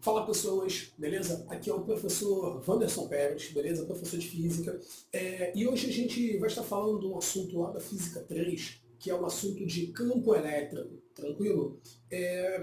Fala pessoas, beleza? Aqui é o professor Wanderson Pérez, beleza? Professor de Física. E hoje a gente vai estar falando de um assunto lá da Física 3, que é o assunto de campo elétrico, tranquilo?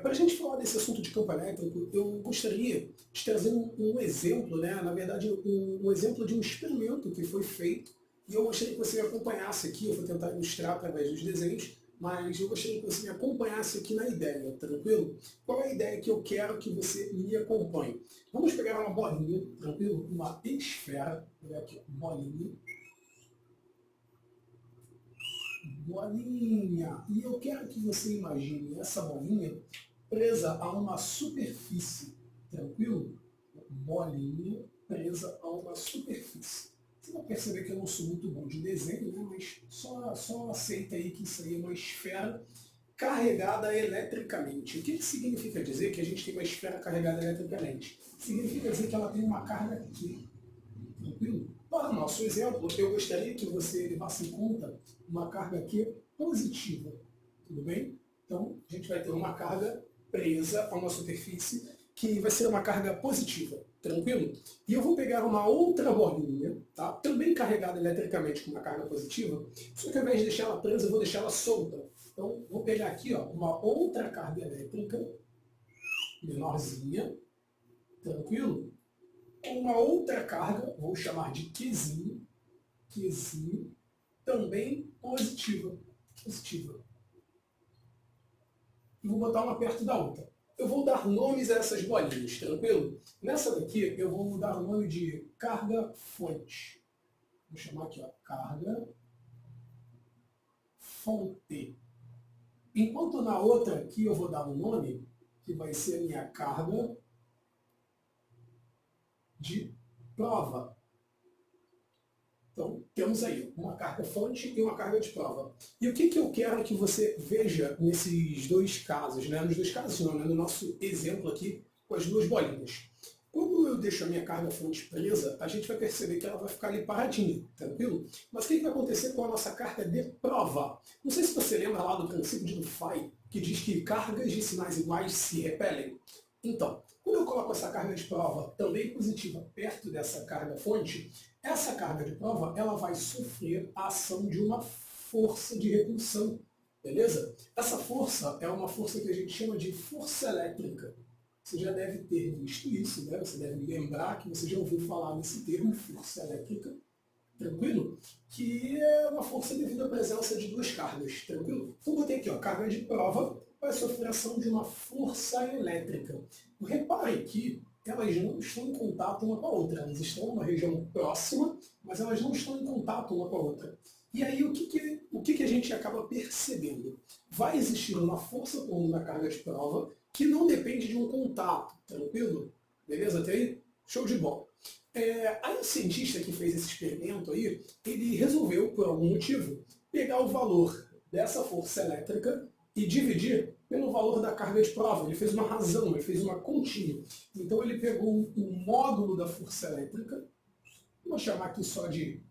Para a gente falar desse assunto de campo elétrico, eu gostaria de trazer um exemplo, né? Na verdade, um exemplo de um experimento que foi feito, e eu gostaria que você acompanhasse aqui, eu vou tentar ilustrar através dos desenhos, mas eu gostaria que você me acompanhasse aqui na ideia, tranquilo? Qual é a ideia que eu quero que você me acompanhe? Vamos pegar uma bolinha, tranquilo? Uma esfera, vou pegar aqui, bolinha, bolinha, e eu quero que você imagine essa bolinha presa a uma superfície, tranquilo? Bolinha presa a uma superfície. Você vai perceber que eu não sou muito bom de desenho, né? Mas só aceita aí que isso aí é uma esfera carregada eletricamente. O que significa dizer que a gente tem uma esfera carregada eletricamente? Significa dizer que ela tem uma carga aqui. Tranquilo? Para o nosso exemplo, eu gostaria que você levasse em conta uma carga aqui positiva. Tudo bem? Então, a gente vai ter uma carga presa a uma superfície que vai ser uma carga positiva. Tranquilo? E eu vou pegar uma outra bolinha, tá? Também carregada eletricamente com uma carga positiva, só que ao invés de deixar ela presa, eu vou deixar ela solta. Então, vou pegar aqui ó, uma outra carga elétrica, menorzinha, tranquilo? Uma outra carga, vou chamar de Qzinho, também positiva. E vou botar uma perto da outra. Eu vou dar nomes a essas bolinhas, tranquilo? Nessa daqui, eu vou dar o nome de carga fonte. Vou chamar aqui, ó, carga fonte. Enquanto na outra aqui eu vou dar um nome, que vai ser a minha carga de prova. Então, temos aí uma carga fonte e uma carga de prova. E o que eu quero que você veja nesses dois casos, né? Nos dois casos não, né? No nosso exemplo aqui, com as duas bolinhas. Quando eu deixo a minha carga fonte presa, a gente vai perceber que ela vai ficar ali paradinha, tranquilo? Mas o que vai acontecer com a nossa carga de prova? Não sei se você lembra lá do princípio de Dufay, que diz que cargas de sinais iguais se repelem. Então, quando eu coloco essa carga de prova também positiva perto dessa carga fonte, essa carga de prova ela vai sofrer a ação de uma força de repulsão, beleza? Essa força é uma força que a gente chama de força elétrica. Você já deve ter visto isso, né? Você deve lembrar que você já ouviu falar nesse termo, força elétrica, tranquilo? Que é uma força devido à presença de duas cargas, tranquilo? Então botei aqui, ó, carga de prova vai sofrer ação de uma força elétrica. Reparem que elas não estão em contato uma com a outra, elas estão numa região próxima, mas elas não estão em contato uma com a outra. E aí o que a gente acaba percebendo? Vai existir uma força comum na carga de prova que não depende de um contato, tranquilo? Beleza até aí? Show de bola. Aí o cientista que fez esse experimento aí, ele resolveu, por algum motivo, pegar o valor dessa força elétrica e dividir pelo valor da carga de prova. Ele fez uma razão, ele fez uma continha. Então ele pegou o módulo da força elétrica, vou chamar aqui só de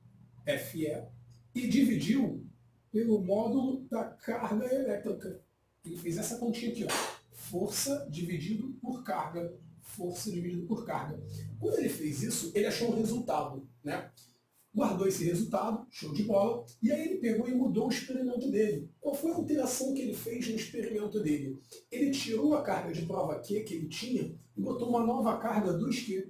FE, e dividiu pelo módulo da carga elétrica. Ele fez essa continha aqui, ó. Força dividido por carga. Força dividido por carga. Quando ele fez isso, ele achou um resultado, né? Guardou esse resultado, show de bola, e aí ele pegou e mudou o experimento dele. Qual foi a alteração que ele fez no experimento dele? Ele tirou a carga de prova Q que ele tinha e botou uma nova carga 2Q.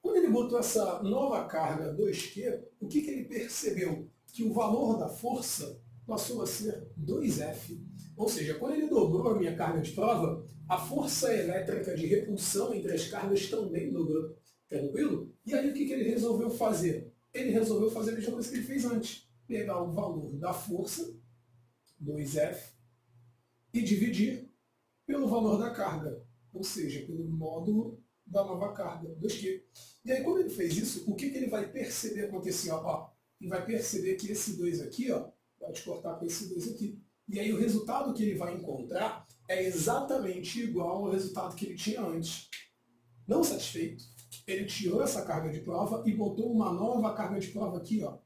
Quando ele botou essa nova carga 2Q, o que ele percebeu? Que o valor da força passou a ser 2F. Ou seja, quando ele dobrou a minha carga de prova, a força elétrica de repulsão entre as cargas também dobrou. Tranquilo? E aí o que ele resolveu fazer? Ele resolveu fazer a mesma coisa que ele fez antes. Pegar o valor da força, 2F, e dividir pelo valor da carga. Ou seja, pelo módulo da nova carga, 2Q. E aí quando ele fez isso, o que ele vai perceber acontecer? Ó, ele vai perceber que esse 2 aqui, ó, vai te cortar com esse 2 aqui. E aí o resultado que ele vai encontrar é exatamente igual ao resultado que ele tinha antes. Não satisfeito, ele tirou essa carga de prova e botou uma nova carga de prova aqui, ó,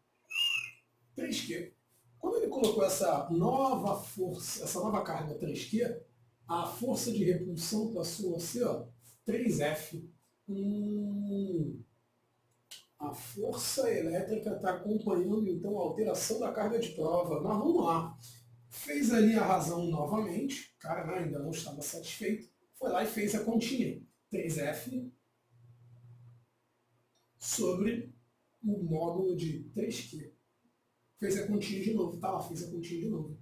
3Q. Quando ele colocou essa nova força, essa nova carga 3Q, a força de repulsão passou a ser, ó, 3F. A força elétrica está acompanhando, então, a alteração da carga de prova. Mas vamos lá. Fez ali a razão novamente. O cara ainda não estava satisfeito. Foi lá e fez a continha. 3F sobre o módulo de 3Q. Fez a continha de novo. Tá lá, fez a continha de novo.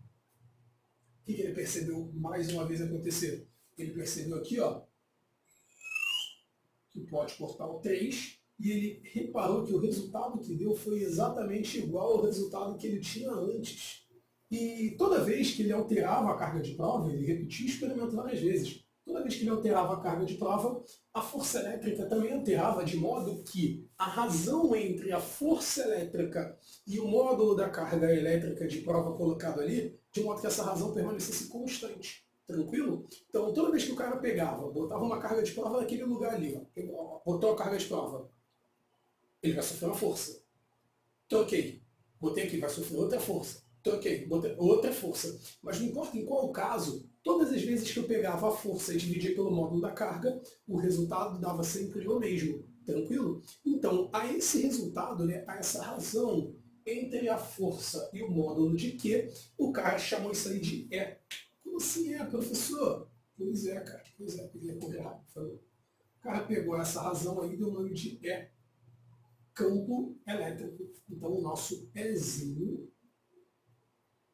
O que ele percebeu mais uma vez acontecer? Ele percebeu aqui, ó, que pode cortar o 3, e ele reparou que o resultado que deu foi exatamente igual ao resultado que ele tinha antes. E toda vez que ele alterava a carga de prova, ele repetia o experimento várias vezes. Toda vez que ele alterava a carga de prova, a força elétrica também alterava, de modo que a razão entre a força elétrica e o módulo da carga elétrica de prova colocado ali, de modo que essa razão permanecesse constante. Tranquilo? Então, toda vez que o cara pegava, botava uma carga de prova naquele lugar ali, ó, botou a carga de prova, ele vai sofrer uma força. Troquei. Botei aqui, vai sofrer outra força. Troquei, botei outra força. Mas não importa em qual caso, todas as vezes que eu pegava a força e dividia pelo módulo da carga, o resultado dava sempre o mesmo. Tranquilo? Então, a esse resultado, né, a essa razão entre a força e o módulo de Q, o cara chamou isso aí de E. Como assim é, professor? Pois é, cara. Pois é, ele correr rápido. Falou. O cara pegou essa razão aí e deu o nome de E. Campo elétrico. Então, o nosso Ezinho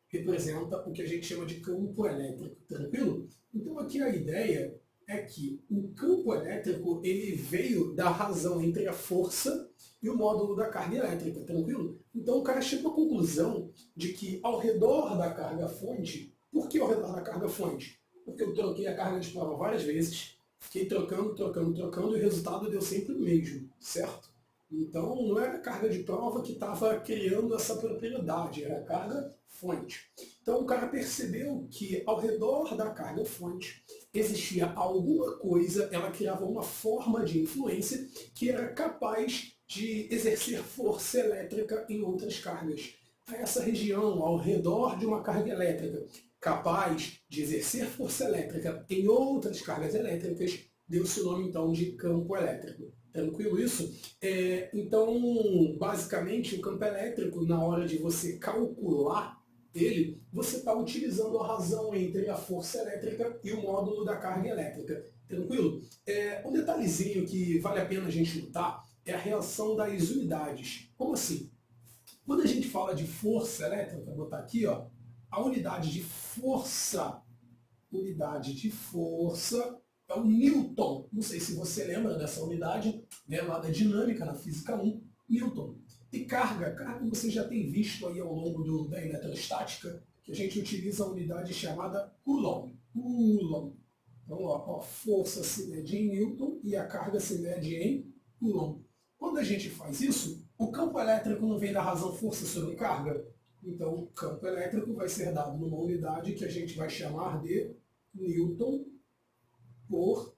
representa o que a gente chama de campo elétrico. Tranquilo? Então, aqui a ideia é que o campo elétrico ele veio da razão entre a força e o módulo da carga elétrica. Tranquilo? Então, o cara chegou à conclusão de que ao redor da carga fonte. Por que ao redor da carga fonte? Porque eu troquei a carga de prova várias vezes, fiquei trocando, e o resultado deu sempre o mesmo, certo? Então não era a carga de prova que estava criando essa propriedade, era a carga fonte. Então o cara percebeu que ao redor da carga fonte existia alguma coisa, ela criava uma forma de influência que era capaz de exercer força elétrica em outras cargas. Essa região ao redor de uma carga elétrica capaz de exercer força elétrica em outras cargas elétricas, deu-se o nome então de campo elétrico. Tranquilo isso? Então, basicamente, o campo elétrico, na hora de você calcular ele, você está utilizando a razão entre a força elétrica e o módulo da carga elétrica. Tranquilo? Um detalhezinho que vale a pena a gente notar é a reação das unidades. Como assim? Quando a gente fala de força elétrica, vou botar aqui, ó, a unidade de força é o Newton. Não sei se você lembra dessa unidade, né, lá da dinâmica, na física 1, Newton. E carga você já tem visto aí ao longo da eletrostática, que a gente utiliza a unidade chamada Coulomb. Coulomb. Então, ó, força se mede em Newton e a carga se mede em Coulomb. Quando a gente faz isso, o campo elétrico não vem da razão força sobre carga. Então, o campo elétrico vai ser dado numa unidade que a gente vai chamar de Newton por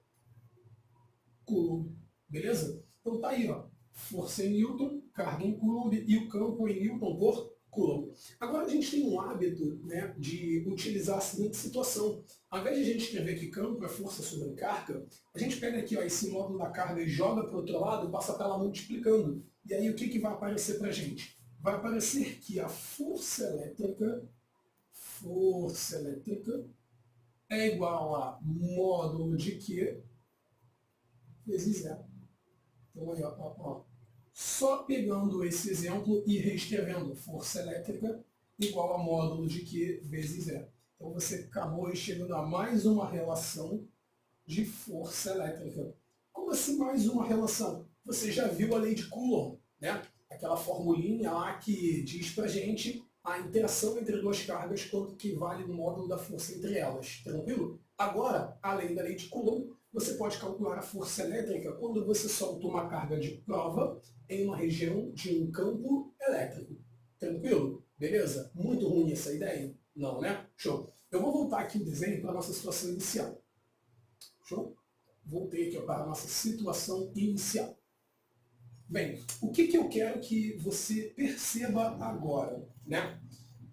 Coulomb. Beleza? Então tá aí, ó. Força em Newton, carga em Coulomb e o campo em Newton por Coulomb. Agora a gente tem um hábito, né, de utilizar a seguinte situação. Ao invés de a gente escrever que campo é força sobre carga, a gente pega aqui, ó, esse módulo da carga e joga para o outro lado e passa para lá multiplicando. E aí o que vai aparecer para a gente? Vai aparecer que a força elétrica é igual a módulo de Q vezes zero. Então, aí, ó. Só pegando esse exemplo e reescrevendo força elétrica igual a módulo de Q vezes zero. Então, você acabou chegando a mais uma relação de força elétrica. Como assim mais uma relação? Você já viu a lei de Coulomb, né? Aquela formulinha lá que diz pra gente a interação entre duas cargas, quanto que vale o módulo da força entre elas. Tranquilo? Agora, além da lei de Coulomb, você pode calcular a força elétrica quando você solta uma carga de prova em uma região de um campo elétrico. Tranquilo? Beleza? Muito ruim essa ideia? Não, né? Show. Eu vou voltar aqui o desenho para a nossa situação inicial. Show? Voltei aqui para a nossa situação inicial. Bem, o que eu quero que você perceba agora, né?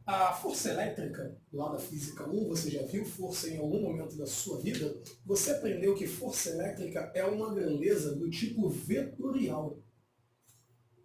A força elétrica, lá da Física 1, você já viu força em algum momento da sua vida? Você aprendeu que força elétrica é uma grandeza do tipo vetorial.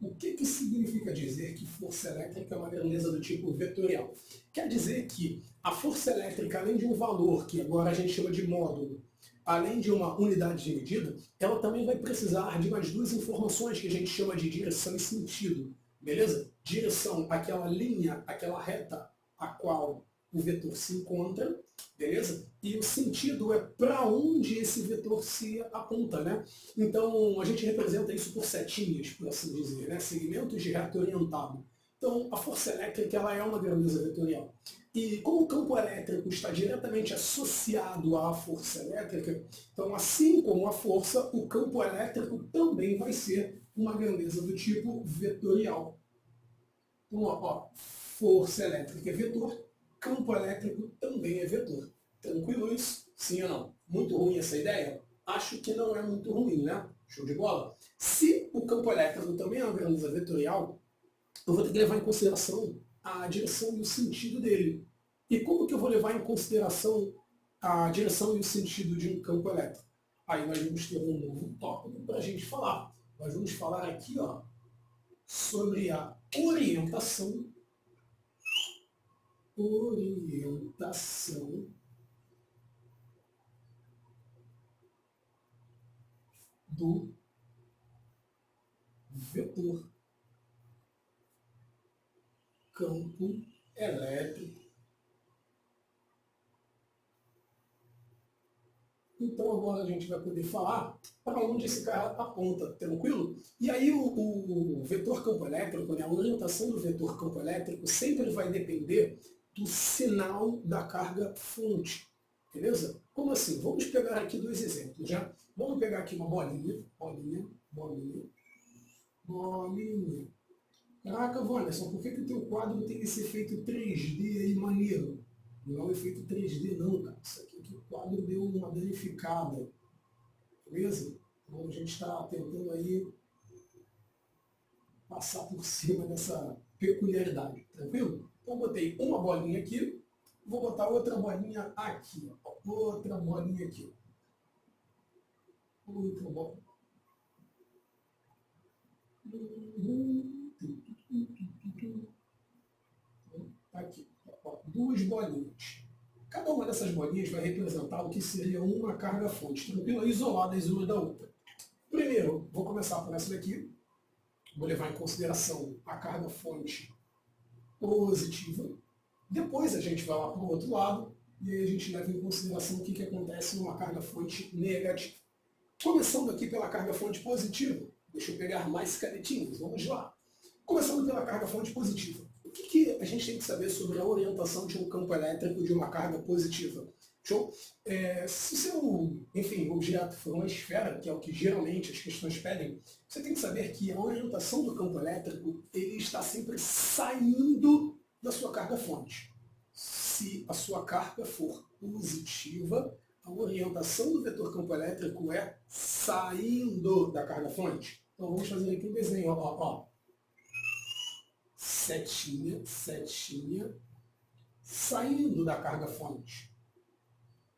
O que significa dizer que força elétrica é uma grandeza do tipo vetorial? Quer dizer que a força elétrica, além de um valor, que agora a gente chama de módulo, além de uma unidade de medida, ela também vai precisar de mais duas informações que a gente chama de direção e sentido. Beleza? Direção, aquela linha, aquela reta a qual o vetor se encontra, beleza? E o sentido é para onde esse vetor se aponta, né? Então, a gente representa isso por setinhas, por assim dizer, né? Segmentos de reto orientado. Então, a força elétrica ela é uma grandeza vetorial. E como o campo elétrico está diretamente associado à força elétrica, então, assim como a força, o campo elétrico também vai ser uma grandeza do tipo vetorial. Então, ó, força elétrica é vetor, campo elétrico também é vetor. Tranquilo isso? Sim ou não? Muito ruim essa ideia? Acho que não é muito ruim, né? Show de bola? Se o campo elétrico também é uma grandeza vetorial, eu vou ter que levar em consideração a direção e o sentido dele. E como que eu vou levar em consideração a direção e o sentido de um campo elétrico? Aí nós vamos ter um novo tópico para a gente falar. Nós vamos falar aqui, ó, sobre a orientação do vetor campo elétrico. Então agora a gente vai poder falar para onde esse cara aponta, tranquilo? E aí o vetor campo elétrico, né, a orientação do vetor campo elétrico sempre vai depender do sinal da carga fonte, beleza? Como assim? Vamos pegar aqui dois exemplos, já. Vamos pegar aqui uma bolinha. Caraca, Wanderson, por que o teu quadro tem esse efeito 3D aí maneiro? Não é um efeito 3D não, cara. Isso aqui que o quadro deu uma danificada. Beleza? Então a gente está tentando aí passar por cima dessa peculiaridade, tranquilo? Então botei uma bolinha aqui, vou botar outra bolinha aqui. Ó. Outra bolinha aqui. Outra bolinha. Aqui, ó, duas bolinhas. Cada uma dessas bolinhas vai representar o que seria uma carga fonte, tranquila, isoladas uma da outra. Primeiro, vou começar por essa daqui. Vou levar em consideração a carga fonte positiva. Depois a gente vai lá para o outro lado e aí a gente leva em consideração o que acontece numa carga fonte negativa. Começando aqui pela carga fonte positiva. Deixa eu pegar mais canetinhas, vamos lá. Começando pela carga fonte positiva. O que a gente tem que saber sobre a orientação de um campo elétrico de uma carga positiva? Show? Se o seu, enfim, objeto for uma esfera, que é o que geralmente as questões pedem, você tem que saber que a orientação do campo elétrico ele está sempre saindo da sua carga fonte. Se a sua carga for positiva, a orientação do vetor campo elétrico é saindo da carga fonte. Então vamos fazer aqui um desenho, ó. Setinha, saindo da carga fonte.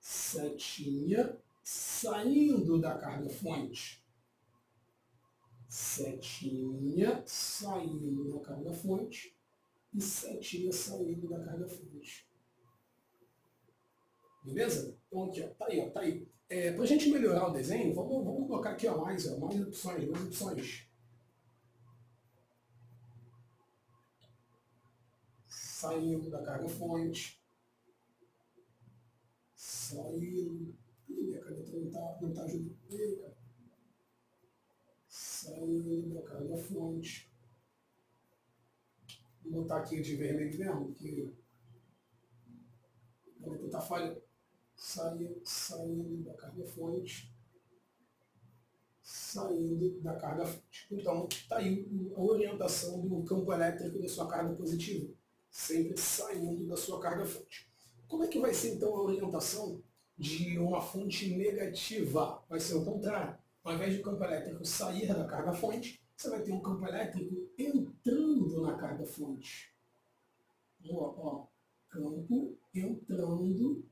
Setinha, saindo da carga fonte. Setinha, saindo da carga fonte. E setinha, saindo da carga fonte. Beleza? Então aqui, ó, tá aí, ó, tá aí. Para a gente melhorar o desenho, vamos colocar aqui ó, mais opções. Saindo da carga fonte. Saindo. Ih, a caneta não tá ajudando. Ih, cara. Saindo da carga fonte. Vou botar aqui de vermelho mesmo, porque a caneta tá falhando. Saindo da carga fonte. Saindo da carga fonte. Então, tá aí a orientação do campo elétrico da sua carga positiva. Sempre saindo da sua carga fonte. Como é que vai ser então a orientação de uma fonte negativa? Vai ser o contrário. Ao invés do campo elétrico sair da carga fonte, você vai ter um campo elétrico entrando na carga fonte. Ó, campo entrando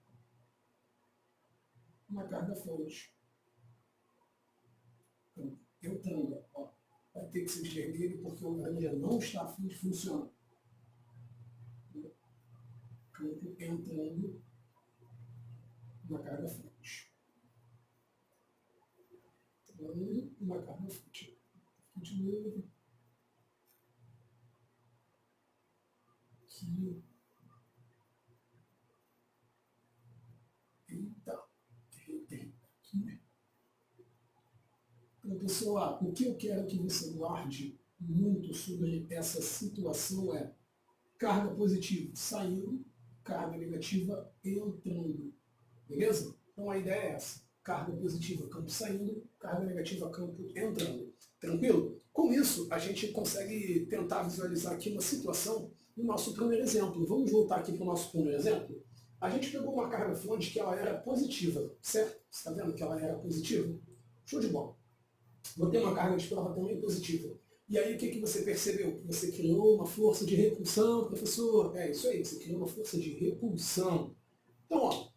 na carga fonte. Campo entrando, ó. Vai ter que ser de vermelho porque o laranja não está afim de funcionar. Campo entrando na carga fonte. Entrando na carga fonte. De novo. Aqui. Eita. Aqui. Então, pessoal, o que eu quero que você guarde muito sobre essa situação é carga positiva saindo, carga negativa entrando. Beleza? Então a ideia é essa. Carga positiva, campo saindo, carga negativa, campo entrando. Tranquilo? Com isso, a gente consegue tentar visualizar aqui uma situação no nosso primeiro exemplo. Vamos voltar aqui para o nosso primeiro exemplo. A gente pegou uma carga fonte que ela era positiva, certo? Você está vendo que ela era positiva? Show de bola. Botei uma carga de prova também positiva. E aí o que você percebeu? Você criou uma força de repulsão, professor. É isso aí, você criou uma força de repulsão. Então, ó,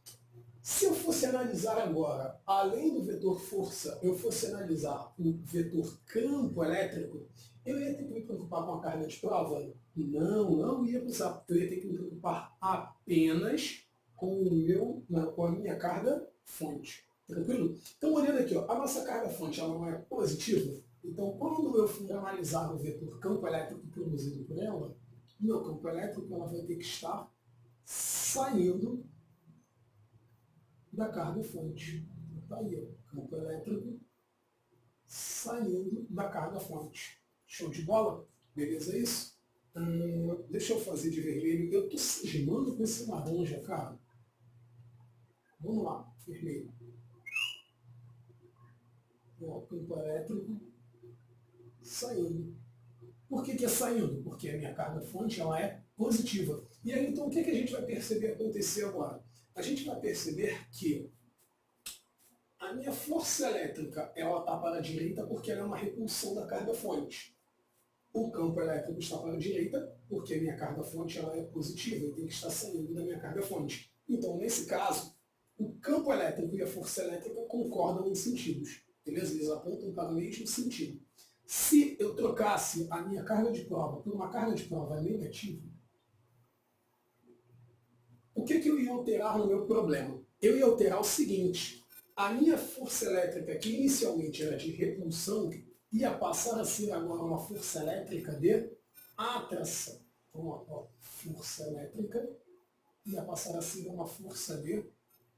se eu fosse analisar agora, além do vetor força, eu fosse analisar o vetor campo elétrico, eu ia ter que me preocupar com a carga de prova? Não ia precisar. Eu ia ter que me preocupar apenas com a minha carga fonte. Tranquilo? Então, olhando aqui, ó, a nossa carga fonte ela não é positiva. Então, quando eu for analisar o vetor campo elétrico produzido por ela, o meu campo elétrico ela vai ter que estar saindo da carga fonte. Está aí, ó, campo elétrico saindo da carga fonte. Show de bola? Beleza isso? Deixa eu fazer de vermelho. Eu estou cismando com esse laranja, cara. Vamos lá, vermelho. Ó, campo elétrico saindo. Por que é saindo? Porque a minha carga fonte ela é positiva. E aí, então, o que a gente vai perceber acontecer agora? A gente vai perceber que a minha força elétrica ela está para a direita porque ela é uma repulsão da carga fonte. O campo elétrico está para a direita porque a minha carga fonte ela é positiva e tem que estar saindo da minha carga fonte. Então, nesse caso, o campo elétrico e a força elétrica concordam em sentidos. Beleza? Eles apontam para o mesmo sentido. Se eu trocasse a minha carga de prova por uma carga de prova negativa, o que eu ia alterar no meu problema? Eu ia alterar o seguinte: a minha força elétrica, que inicialmente era de repulsão, ia passar a ser agora uma força elétrica de atração. Então, ó, força elétrica ia passar a ser uma força de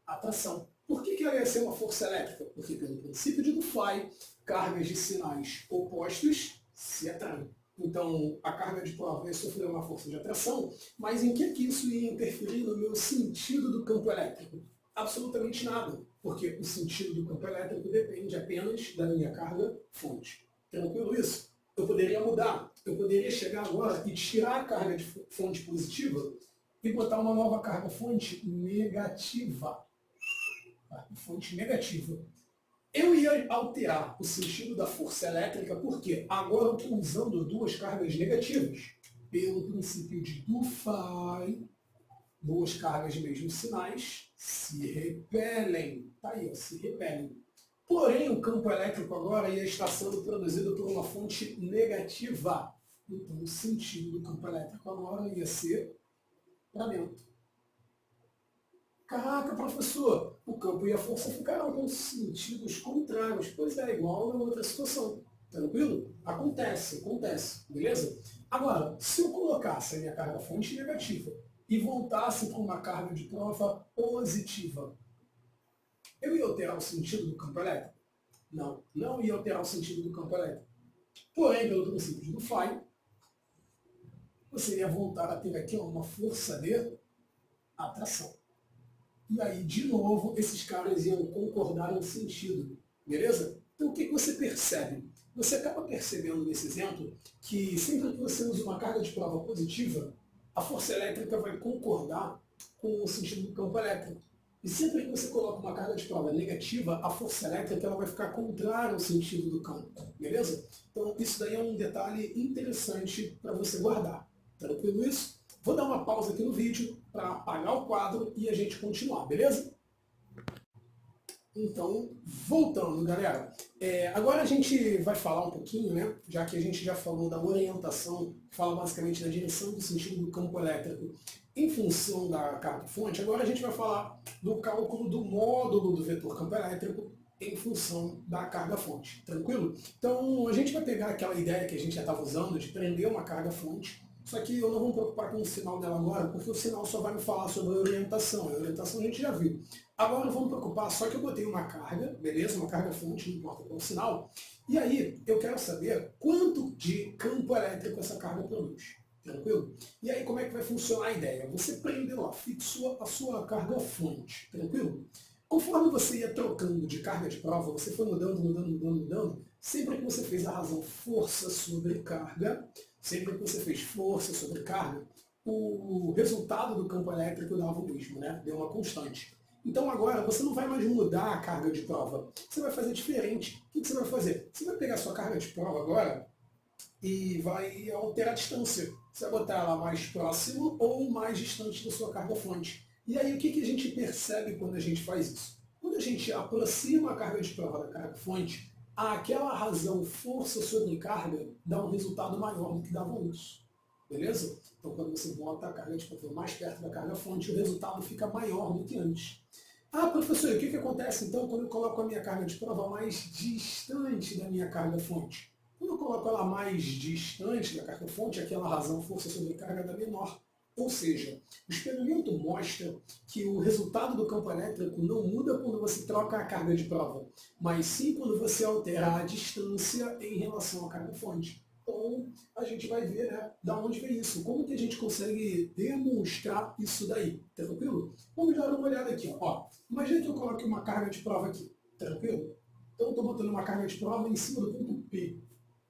atração. Por que ela ia ser uma força elétrica? Porque, pelo princípio de Dufay, cargas de sinais opostos se atraem. Então, a carga de prova ia sofrer uma força de atração, mas em que isso ia interferir no meu sentido do campo elétrico? Absolutamente nada, porque o sentido do campo elétrico depende apenas da minha carga fonte. Tranquilo isso? Eu poderia mudar. Eu poderia chegar agora e tirar a carga de fonte positiva e botar uma nova carga fonte negativa. Fonte negativa. Eu ia alterar o sentido da força elétrica porque agora eu estou usando duas cargas negativas. Pelo princípio de Dufay, duas cargas de mesmos sinais se repelem. Tá aí, ó, se repelem. Porém, o campo elétrico agora ia estar sendo produzido por uma fonte negativa. Então, o sentido do campo elétrico agora ia ser para dentro. Caraca, professor, o campo e a força ficaram com sentidos contrários. Pois é, igual na outra situação. Tranquilo? Acontece, beleza? Agora, se eu colocasse a minha carga fonte negativa e voltasse para uma carga de prova positiva, eu ia alterar o sentido do campo elétrico? Não ia alterar o sentido do campo elétrico. Porém, pelo princípio de Dufay, você ia voltar a ter aqui uma força de atração. E aí, de novo, esses caras iam concordar em sentido, beleza? Então, o que você percebe? Você acaba percebendo nesse exemplo que sempre que você usa uma carga de prova positiva, a força elétrica vai concordar com o sentido do campo elétrico. E sempre que você coloca uma carga de prova negativa, a força elétrica ela vai ficar contrária ao sentido do campo, beleza? Então, isso daí é um detalhe interessante para você guardar. Tranquilo isso? Vou dar uma pausa aqui no vídeo para apagar o quadro e a gente continuar, beleza? Então, voltando, galera. Agora a gente vai falar um pouquinho, né? Já que a gente já falou da orientação, que fala basicamente da direção do sentido do campo elétrico em função da carga-fonte, agora a gente vai falar do cálculo do módulo do vetor campo elétrico em função da carga-fonte. Tranquilo? Então, a gente vai pegar aquela ideia que a gente já estava usando de prender uma carga-fonte, só que eu não vou me preocupar com o sinal dela agora, porque o sinal só vai me falar sobre a orientação. A orientação a gente já viu. Agora eu vou me preocupar, só que eu botei uma carga, beleza? Uma carga fonte, não importa qual sinal. E aí, eu quero saber quanto de campo elétrico essa carga produz. Tranquilo? E aí, como é que vai funcionar a ideia? Você prendeu lá, fixou a sua carga fonte. Tranquilo? Conforme você ia trocando de carga de prova, você foi mudando, sempre que você fez a razão força sobre carga, sempre que você fez força sobre carga, o resultado do campo elétrico dava o mesmo, né? Deu uma constante. Então agora você não vai mais mudar a carga de prova, você vai fazer diferente. O que você vai fazer? Você vai pegar a sua carga de prova agora e vai alterar a distância. Você vai botar ela mais próximo ou mais distante da sua carga fonte. E aí o que a gente percebe quando a gente faz isso? Quando a gente aproxima a carga de prova da carga fonte, aquela razão força sobre carga dá um resultado maior do que dava isso. Beleza? Então quando você bota a carga de prova mais perto da carga fonte, o resultado fica maior do que antes. Ah, professor, o que acontece então quando eu coloco a minha carga de prova mais distante da minha carga fonte? Quando eu coloco ela mais distante da carga fonte, aquela razão força sobre carga dá menor. Ou seja, o experimento mostra que o resultado do campo elétrico não muda quando você troca a carga de prova, mas sim quando você altera a distância em relação à carga fonte. Então, a gente vai ver, né, da onde vem isso. Como que a gente consegue demonstrar isso daí? Tranquilo? Vamos dar uma olhada aqui. Ó. Imagina que eu coloque uma carga de prova aqui. Tranquilo? Então, eu estou botando uma carga de prova em cima do ponto P.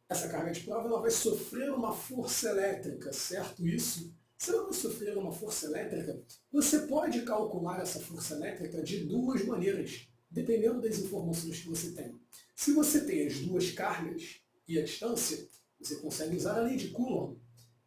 Essa carga de prova ela vai sofrer uma força elétrica, certo isso? Se ela vai sofrer uma força elétrica, você pode calcular essa força elétrica de duas maneiras, dependendo das informações que você tem. Se você tem as duas cargas e a distância, você consegue usar a lei de Coulomb.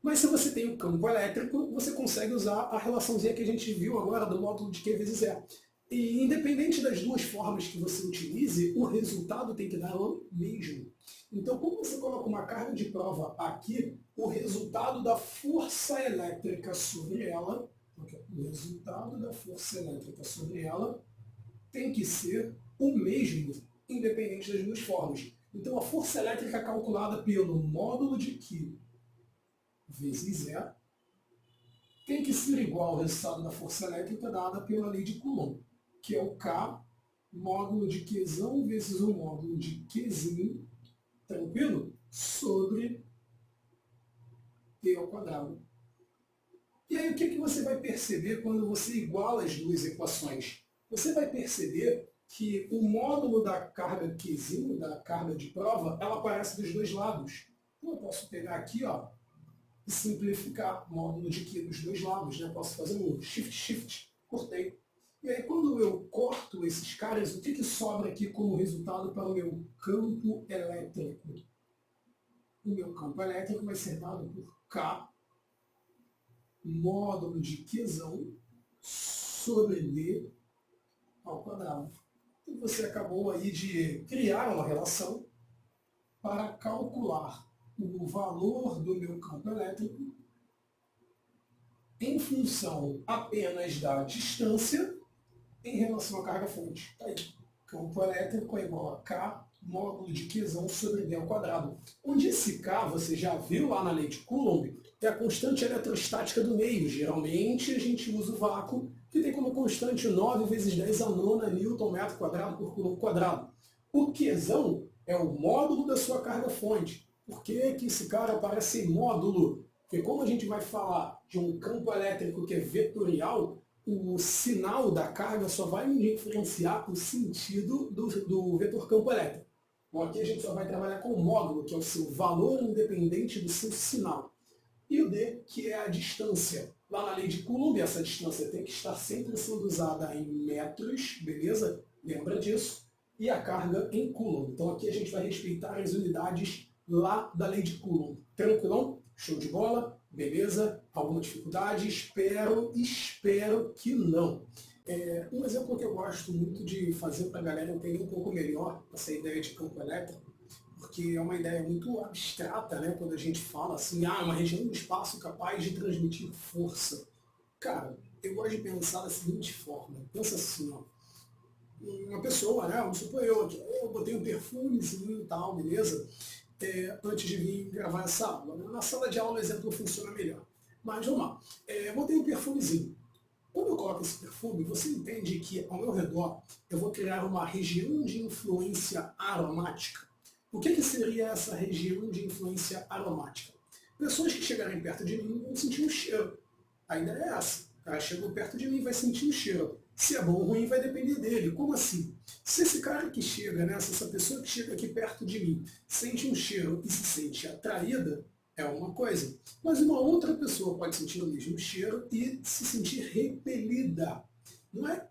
Mas se você tem o campo elétrico, você consegue usar a relaçãozinha que a gente viu agora do módulo de Q vezes E. E independente das duas formas que você utilize, o resultado tem que dar o mesmo. Então, quando você coloca uma carga de prova aqui, o resultado da força elétrica sobre ela, o resultado da força elétrica sobre ela tem que ser o mesmo, independente das duas formas. Então, a força elétrica calculada pelo módulo de Q vezes E tem que ser igual ao resultado da força elétrica dada pela lei de Coulomb, que é o K módulo de Qzão vezes o módulo de Qzinho, tranquilo? Sobre T ao quadrado. E aí o que você vai perceber quando você iguala as duas equações? Você vai perceber que o módulo da carga Qzinho, da carga de prova, ela aparece dos dois lados. Então eu posso pegar aqui, ó, e simplificar o módulo de Q dos dois lados, né? Posso fazer um shift, cortei. E aí quando eu corto esses caras, o que sobra aqui como resultado para o meu campo elétrico? O meu campo elétrico vai ser dado por K módulo de Qzão sobre D ao quadrado. Então você acabou aí de criar uma relação para calcular o valor do meu campo elétrico em função apenas da distância em relação à carga-fonte. Tá aí. Campo elétrico é igual a K módulo de Qzão sobre D ao quadrado. Onde esse K, você já viu lá na lei de Coulomb, é a constante eletrostática do meio. Geralmente a gente usa o vácuo, que tem como constante 9 vezes 10 a nona Newton metro quadrado por Coulomb quadrado. O Qzão é o módulo da sua carga-fonte. Por que esse cara aparece em módulo? Porque como a gente vai falar de um campo elétrico que é vetorial, o sinal da carga só vai me referenciar o sentido do vetor campo elétrico. Bom, aqui a gente só vai trabalhar com o módulo, que é o seu valor independente do seu sinal. E o D, que é a distância. Lá na lei de Coulomb, essa distância tem que estar sempre sendo usada em metros, beleza? Lembra disso? E a carga em Coulomb. Então aqui a gente vai respeitar as unidades lá da lei de Coulomb. Tranquilão? Show de bola? Beleza? alguma dificuldade? Espero que não. Um exemplo que eu gosto muito de fazer para a galera entender um pouco melhor essa ideia de campo elétrico, porque é uma ideia muito abstrata, né? Quando a gente fala assim, uma região do espaço capaz de transmitir força. Cara, eu gosto de pensar da seguinte forma. Pensa assim, ó, uma pessoa, né? Vamos supor eu botei um perfumezinho e tal, beleza? Antes de vir gravar essa aula. Na sala de aula o exemplo funciona melhor. Mas vamos lá. Eu botei um perfumezinho. Quando eu coloco esse perfume, você entende que ao meu redor eu vou criar uma região de influência aromática. O que seria essa região de influência aromática? Pessoas que chegarem perto de mim vão sentir um cheiro. A ideia é essa. O cara chegou perto de mim e vai sentir o cheiro. Se é bom ou ruim vai depender dele. Como assim? Se esse cara que chega, né, se essa pessoa que chega aqui perto de mim sente um cheiro e se sente atraída, é uma coisa. Mas uma outra pessoa pode sentir o mesmo cheiro e se sentir repelida.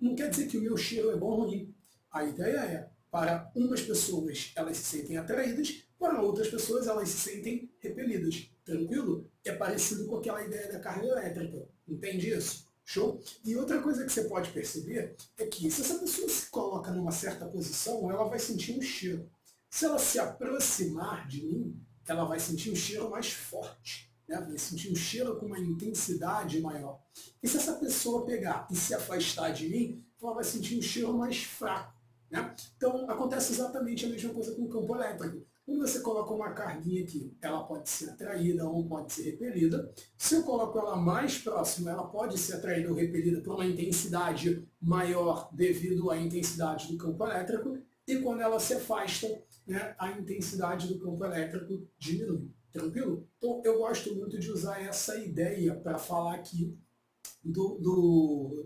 Não quer dizer que o meu cheiro é bom ou ruim. A ideia é, para umas pessoas elas se sentem atraídas, para outras pessoas elas se sentem repelidas. Tranquilo? É parecido com aquela ideia da carga elétrica. Entende isso? Show? E outra coisa que você pode perceber é que se essa pessoa se coloca numa certa posição, ela vai sentir um cheiro. Se ela se aproximar de mim, ela vai sentir um cheiro mais forte, né? Vai sentir um cheiro com uma intensidade maior. E se essa pessoa pegar e se afastar de mim, ela vai sentir um cheiro mais fraco, né? Então acontece exatamente a mesma coisa com o campo elétrico. Quando você coloca uma carguinha aqui, ela pode ser atraída ou pode ser repelida. Se eu coloco ela mais próxima, ela pode ser atraída ou repelida por uma intensidade maior devido à intensidade do campo elétrico. E quando ela se afasta, né, a intensidade do campo elétrico diminui. Tranquilo? Então eu gosto muito de usar essa ideia para falar aqui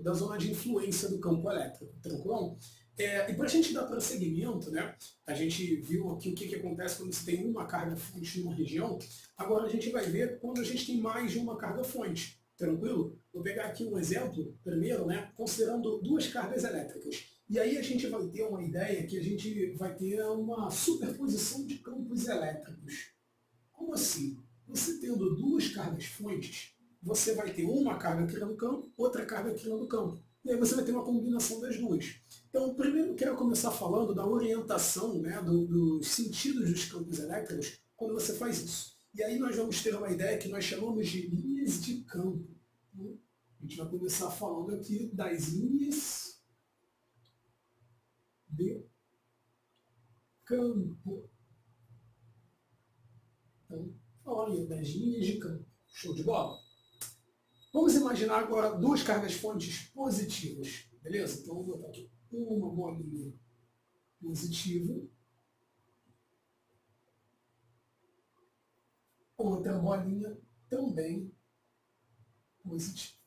da zona de influência do campo elétrico. Tranquilo? E para a gente dar prosseguimento, né, a gente viu aqui o que acontece quando você tem uma carga fonte numa região, agora a gente vai ver quando a gente tem mais de uma carga fonte. Tranquilo? Vou pegar aqui um exemplo, primeiro, né, considerando duas cargas elétricas. E aí a gente vai ter uma ideia que a gente vai ter uma superposição de campos elétricos. Como assim? Você tendo duas cargas fontes, você vai ter uma carga criando campo, outra carga criando campo. E aí você vai ter uma combinação das duas. Então, primeiro eu quero começar falando da orientação, né, dos sentidos dos campos elétricos quando você faz isso. E aí nós vamos ter uma ideia que nós chamamos de linhas de campo. A gente vai começar falando aqui das linhas de campo. Então, falando das linhas de campo. Show de bola? Vamos imaginar agora duas cargas fontes positivas. Beleza? Então, vou botar aqui uma bolinha positiva, outra bolinha também positiva.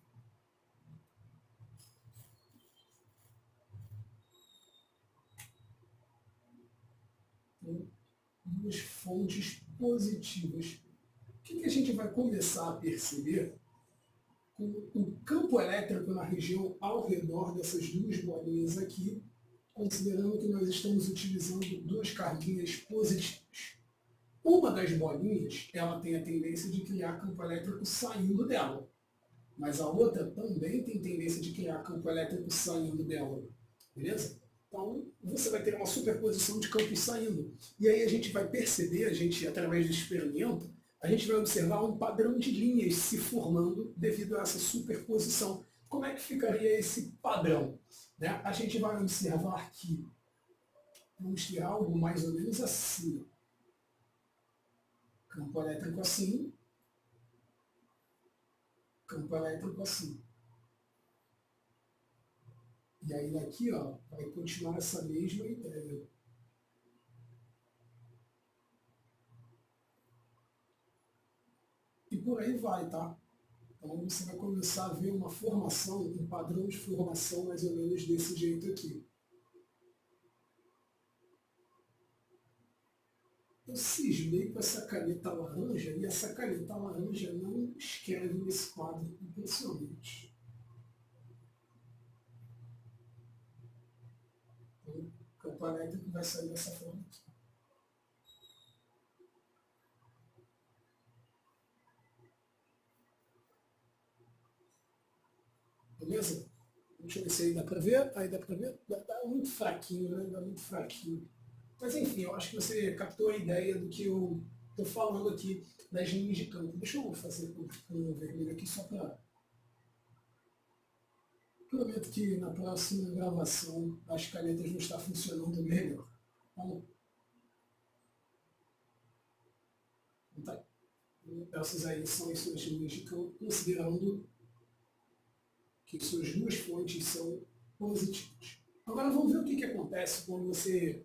Então, duas fontes positivas. O que a gente vai começar a perceber com o campo elétrico na região ao redor dessas duas bolinhas aqui, considerando que nós estamos utilizando duas carguinhas positivas. Uma das bolinhas, ela tem a tendência de criar campo elétrico saindo dela, mas a outra também tem tendência de criar campo elétrico saindo dela. Beleza? Então, você vai ter uma superposição de campos saindo. E aí a gente vai perceber, através do experimento, a gente vai observar um padrão de linhas se formando devido a essa superposição. Como é que ficaria esse padrão? Né? A gente vai observar que vamos ter algo mais ou menos assim. Campo elétrico assim, campo elétrico assim. E aí daqui vai continuar essa mesma ideia. E por aí vai, tá? Então você vai começar a ver uma formação, um padrão de formação mais ou menos desse jeito aqui. Eu cismei com essa caneta laranja e essa caneta laranja não escreve nesse quadro impressionante. Então, o campo elétrico vai sair dessa forma aqui. Beleza? Deixa eu ver se aí dá pra ver. Aí dá pra ver? Dá muito fraquinho, né? Dá muito fraquinho. Mas enfim, eu acho que você captou a ideia do que eu estou falando aqui das linhas de campo. Deixa eu fazer com o vermelho aqui só para... Prometo que na próxima gravação as canetas vão estar funcionando melhor. Vamos. Tá. Essas aí são as suas linhas de campo, considerando que suas duas fontes são positivas. Agora vamos ver o que acontece quando você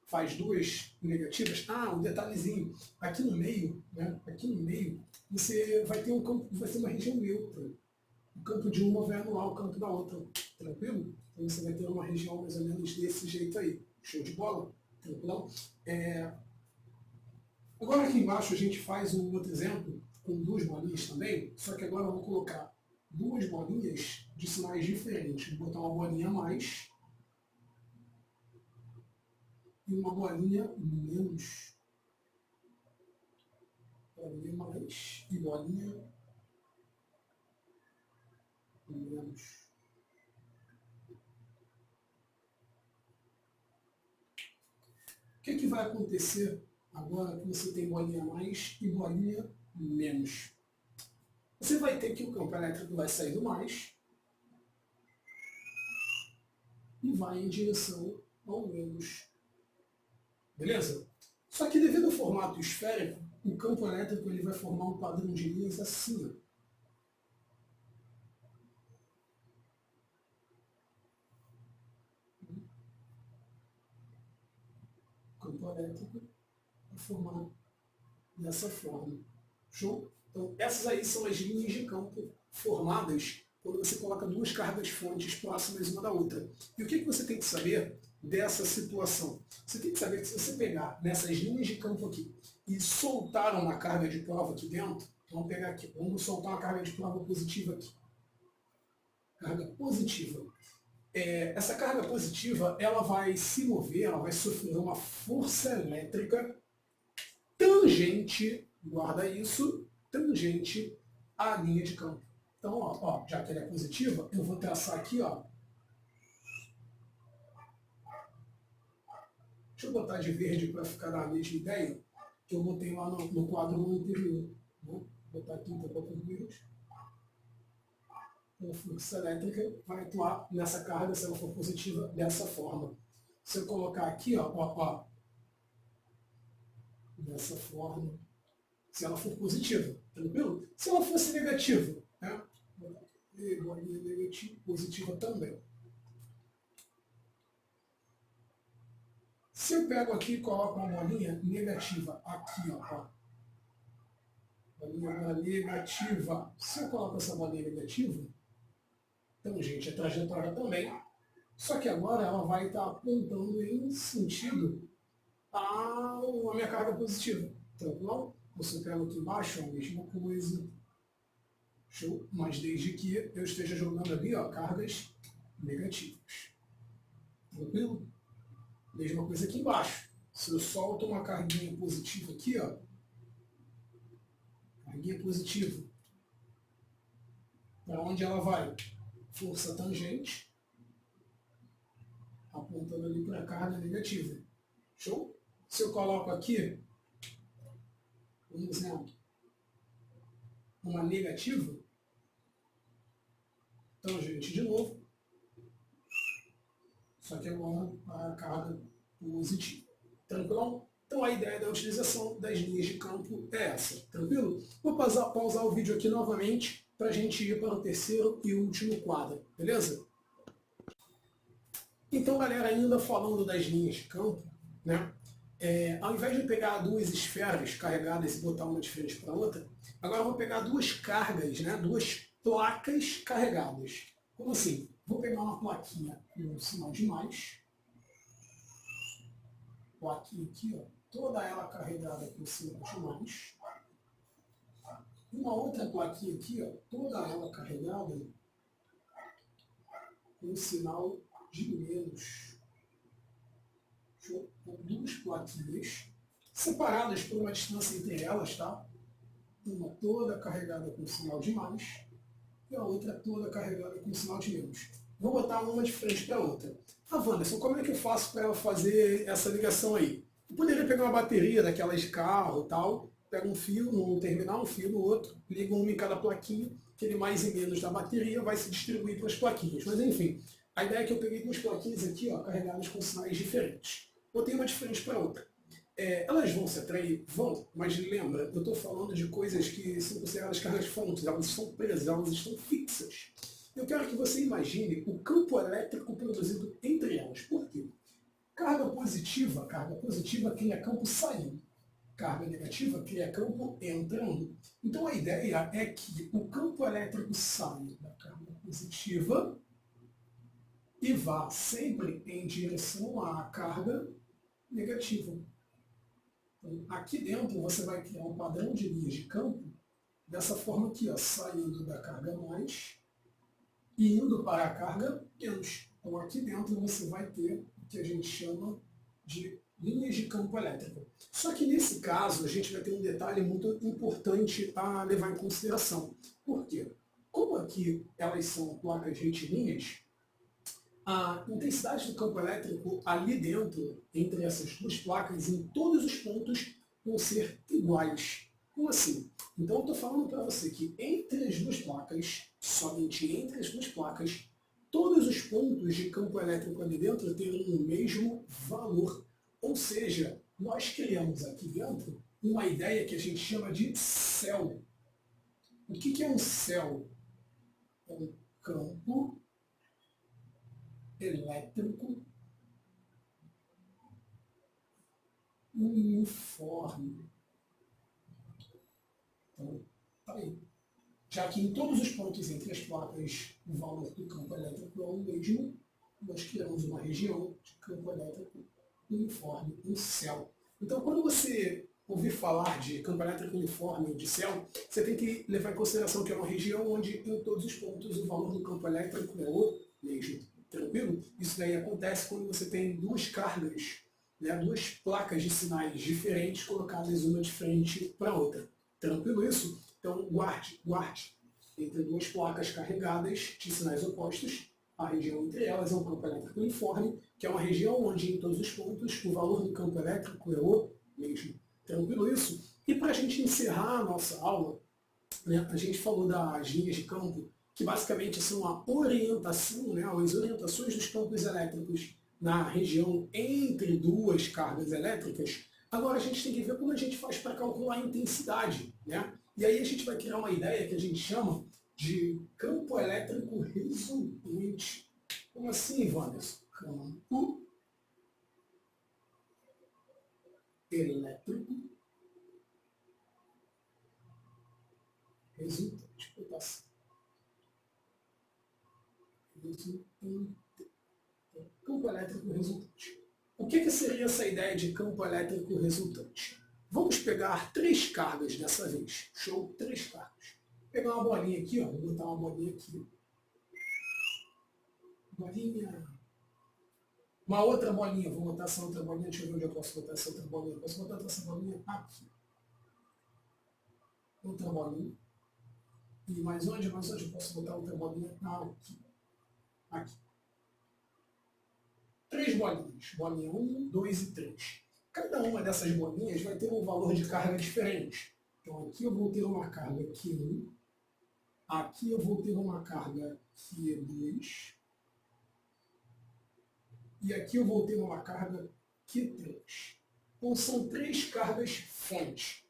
faz duas negativas. Ah, um detalhezinho. Aqui no meio, né? Aqui no meio, você vai ter um campo, vai ter uma região neutra. O campo de uma vai anular o campo da outra. Tranquilo? Então você vai ter uma região mais ou menos desse jeito aí. Show de bola? Tranquilão? Agora aqui embaixo a gente faz um outro exemplo com duas bolinhas também, só que agora eu vou colocar duas bolinhas de sinais diferentes. Vou botar uma bolinha a mais e uma bolinha menos. Bolinha mais e bolinha menos. O que vai acontecer agora que você tem bolinha mais e bolinha menos? Você vai ter que o campo elétrico vai sair do mais e vai em direção ao menos. Beleza? Só que devido ao formato esférico, o campo elétrico ele vai formar um padrão de linhas assim. Ó. O campo elétrico vai formar dessa forma. Show? Então, essas aí são as linhas de campo formadas quando você coloca duas cargas fontes próximas uma da outra. E o que você tem que saber dessa situação? Você tem que saber que se você pegar nessas linhas de campo aqui e soltar uma carga de prova aqui dentro, vamos pegar aqui, vamos soltar uma carga de prova positiva aqui. Carga positiva. Essa carga positiva, ela vai se mover, ela vai sofrer uma força elétrica tangente, guarda isso, tangente à linha de campo. Então, ó, já que ela é positiva, eu vou traçar aqui, ó. Deixa eu botar de verde para ficar na mesma ideia que eu botei lá no quadro anterior. Né? Vou botar aqui um pouco de verde. A força elétrica vai atuar nessa carga, se ela for positiva, dessa forma. Se eu colocar aqui, ó, dessa forma, se ela for positiva, tranquilo? Se ela fosse negativa, né? Bolinha negativa, positiva também. Se eu pego aqui e coloco uma bolinha negativa aqui, ó. Bolinha negativa. Se eu coloco essa bolinha negativa, então, gente, a trajetória também. Só que agora ela vai estar apontando em sentido a minha carga positiva. Tranquilo? Você pega aqui embaixo, a mesma coisa. Show? Mas desde que eu esteja jogando ali, ó, cargas negativas. Tranquilo? Mesma coisa aqui embaixo. Se eu solto uma carguinha positiva aqui, ó, carguinha positiva, para onde ela vai? Força tangente, apontando ali para a carga negativa. Show? Se eu coloco aqui, por exemplo, uma negativa, tangente de novo, só que agora a carga positiva. Tranquilo? Então a ideia da utilização das linhas de campo é essa. Tranquilo? Vou pausar o vídeo aqui novamente para a gente ir para o terceiro e último quadro. Beleza? Então, galera, ainda falando das linhas de campo, né? Ao invés de pegar duas esferas carregadas e botar uma de frente para a outra, agora eu vou pegar duas cargas, né? Duas placas carregadas. Como assim? Vou pegar uma plaquinha com um sinal de mais. Plaquinha aqui, ó, toda ela carregada com sinal de mais. Uma outra plaquinha aqui, ó, toda ela carregada com sinal de menos. Com duas plaquinhas separadas por uma distância entre elas, tá? Uma toda carregada com sinal de mais e a outra toda carregada com sinal de menos. Vou botar uma de frente para a outra. Ah, Wanderson, como é que eu faço para fazer essa ligação aí? Eu poderia pegar uma bateria daquelas de carro e tal, pega um fio num terminal, um fio no outro, liga uma em cada plaquinha, aquele mais e menos da bateria vai se distribuir para as plaquinhas. Mas enfim, a ideia é que eu peguei duas plaquinhas aqui, ó, carregadas com sinais diferentes. Botei uma de frente para a outra. Elas vão se atrair? Vão, mas lembra, eu estou falando de coisas que são consideradas cargas fontes, elas estão presas, elas estão fixas. Eu quero que você imagine o campo elétrico produzido entre elas. Por quê? Carga positiva cria campo saindo. Carga negativa cria campo entrando. Então a ideia é que o campo elétrico saia da carga positiva e vá sempre em direção à carga negativa. Então, aqui dentro você vai criar um padrão de linhas de campo dessa forma aqui, ó, saindo da carga mais e indo para a carga menos. Então aqui dentro você vai ter o que a gente chama de linhas de campo elétrico. Só que nesse caso a gente vai ter um detalhe muito importante a levar em consideração. Por quê? Como aqui elas são placas retilíneas, a intensidade do campo elétrico ali dentro, entre essas duas placas, em todos os pontos, vão ser iguais. Como assim? Então eu estou falando para você que entre as duas placas, somente entre as duas placas, todos os pontos de campo elétrico ali dentro terão o mesmo valor. Ou seja, nós criamos aqui dentro uma ideia que a gente chama de céu. O que é um céu? É um campo elétrico uniforme. Então, tá aí. Já que em todos os pontos entre as placas o valor do campo elétrico é o mesmo, nós criamos uma região de campo elétrico uniforme, um céu. Então, quando você ouvir falar de campo elétrico uniforme ou de céu, você tem que levar em consideração que é uma região onde em todos os pontos o valor do campo elétrico é o mesmo. Tranquilo? Isso daí acontece quando você tem duas cargas, né, duas placas de sinais diferentes colocadas uma de frente para a outra. Tranquilo isso? Então guarde. Entre duas placas carregadas de sinais opostos, a região entre elas é um campo elétrico uniforme, que é uma região onde em todos os pontos o valor do campo elétrico é o mesmo. Tranquilo isso? E para a gente encerrar a nossa aula, né, a gente falou das linhas de campo, que basicamente são a orientação, né, as orientações dos campos elétricos na região entre duas cargas elétricas. Agora a gente tem que ver como a gente faz para calcular a intensidade. Né? E aí a gente vai criar uma ideia que a gente chama de campo elétrico resultante. Como assim, Wanderson? Campo elétrico resultante. Campo elétrico resultante. O que seria essa ideia de campo elétrico resultante? Vamos pegar três cargas dessa vez. Show? Três cargas. Vou pegar uma bolinha aqui, ó. Vou botar uma bolinha aqui. Bolinha. Uma outra bolinha. Vou botar essa outra bolinha. Deixa eu ver onde eu posso botar essa outra bolinha. Posso botar essa bolinha aqui. Outra bolinha. E mais onde? Mais onde eu posso botar outra bolinha? Aqui. Aqui. Três bolinhas. Bolinha 1, 2 e 3. Cada uma dessas bolinhas vai ter um valor de carga diferente. Então aqui eu vou ter uma carga Q1. Aqui eu vou ter uma carga Q2. E aqui eu vou ter uma carga Q3. Então são três cargas fontes.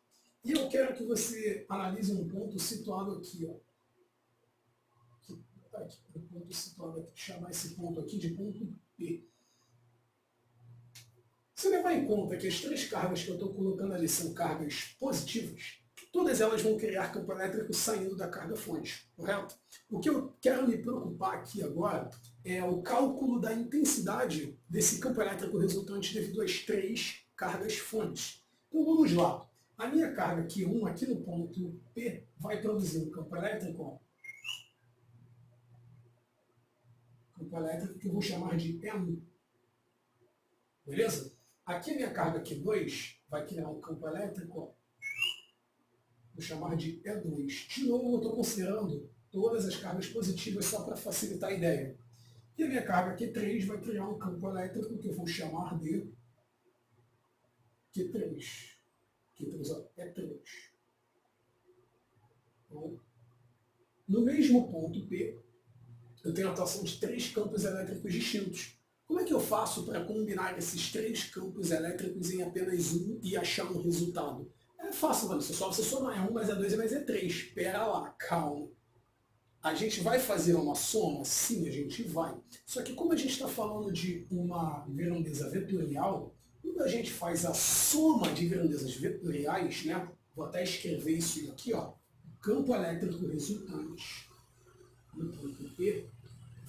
E eu quero que você analise um ponto situado aqui, ó. Aqui, um ponto situado aqui, chamar esse ponto aqui de ponto P. Se levar em conta que as três cargas que eu estou colocando ali são cargas positivas, todas elas vão criar campo elétrico saindo da carga fonte, correto? O que eu quero me preocupar aqui agora é o cálculo da intensidade desse campo elétrico resultante devido às três cargas fontes. Então vamos lá. A minha carga Q1 aqui no ponto P vai produzir um campo elétrico, ó. Campo elétrico que eu vou chamar de E1. Beleza? Aqui a minha carga Q2 vai criar um campo elétrico, ó. Vou chamar de E2. De novo, eu estou todas as cargas positivas só para facilitar a ideia. E a minha carga Q3 vai criar um campo elétrico que eu vou chamar de Q3. Q3 é 3. Então, no mesmo ponto P, eu tenho a atuação de 3 campos elétricos distintos. Como é que eu faço para combinar esses 3 campos elétricos em apenas um e achar um resultado? É fácil, Vanessa, só você somar, é 1 mais é 2 mais é 3. Espera lá, calma. A gente vai fazer uma soma? Sim, a gente vai. Só que como a gente está falando de uma grandeza vetorial, quando a gente faz a soma de grandezas vetoriais, né? Vou até escrever isso aqui, ó. O campo elétrico resultante no ponto P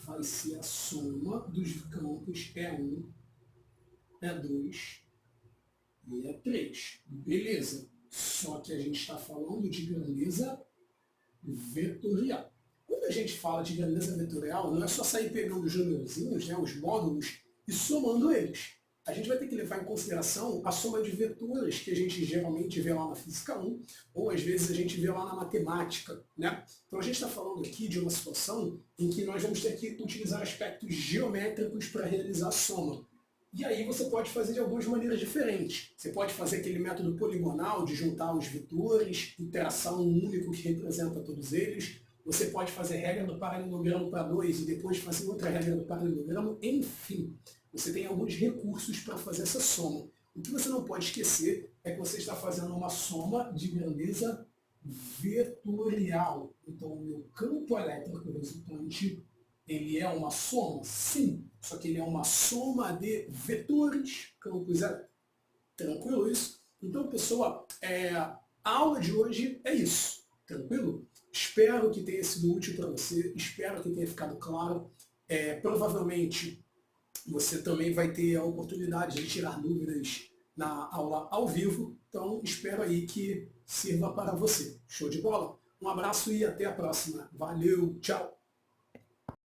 vai ser a soma dos campos E1, E2 e E3. Beleza. Só que a gente está falando de grandeza vetorial. Quando a gente fala de grandeza vetorial, não é só sair pegando os númerozinhos, né, os módulos, e somando eles. A gente vai ter que levar em consideração a soma de vetores que a gente geralmente vê lá na Física 1, ou às vezes a gente vê lá na matemática. Né? Então a gente está falando aqui de uma situação em que nós vamos ter que utilizar aspectos geométricos para realizar a soma. E aí você pode fazer de algumas maneiras diferentes. Você pode fazer aquele método poligonal de juntar os vetores, interação único que representa todos eles. Você pode fazer regra do paralelogramo para 2 e depois fazer outra regra do paralelogramo. Enfim, você tem alguns recursos para fazer essa soma. O que você não pode esquecer é que você está fazendo uma soma de grandeza vetorial. Então, o meu campo elétrico resultante, ele é uma soma? Sim, só que ele é uma soma de vetores, campos elétricos. Tranquilo isso? Então, pessoal, a aula de hoje é isso. Tranquilo? Espero que tenha sido útil para você, espero que tenha ficado claro. Provavelmente você também vai ter a oportunidade de tirar dúvidas na aula ao vivo, então espero aí que sirva para você. Show de bola? Um abraço e até a próxima. Valeu, tchau!